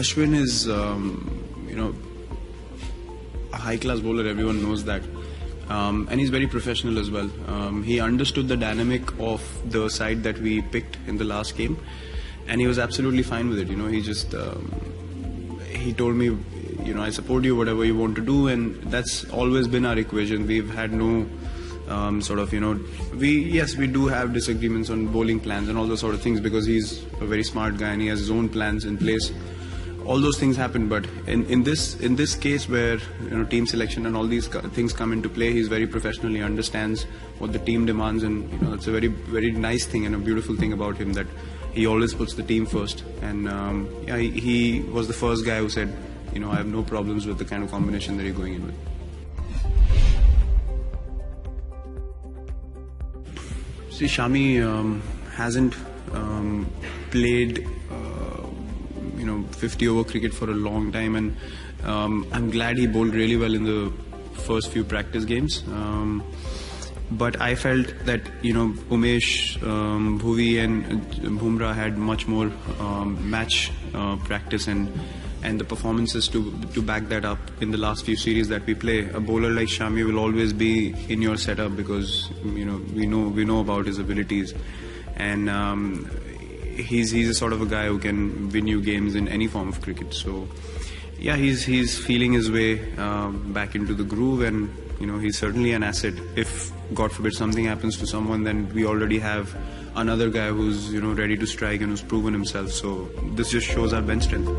Ashwin is, a high-class bowler. Everyone knows that, and he's very professional as well. He understood the dynamic of the side that we picked in the last game, and he was absolutely fine with it. He just he told me, I support you, whatever you want to do, and that's always been our equation. We've had no we do have disagreements on bowling plans and all those sort of things, because he's a very smart guy and he has his own plans in place. All those things happen, but in this case where team selection and all these things come into play, he's very professional. He understands what the team demands, and it's a very, very nice thing and a beautiful thing about him, that he always puts the team first. And he was the first guy who said, I have no problems with the kind of combination that you're going in with. See, Shami hasn't played 50-over cricket for a long time, and I'm glad he bowled really well in the first few practice games. But I felt that Umesh, Bhuvi and Bumrah had much more match practice and the performances to back that up in the last few series that we play. A bowler like Shami will always be in your setup, because we know about his abilities, and he's a sort of a guy who can win you games in any form of cricket. So yeah, he's feeling his way back into the groove, and he's certainly an asset. If God forbid something happens to someone, then we already have another guy who's ready to strike and who's proven himself. So this just shows our bench strength.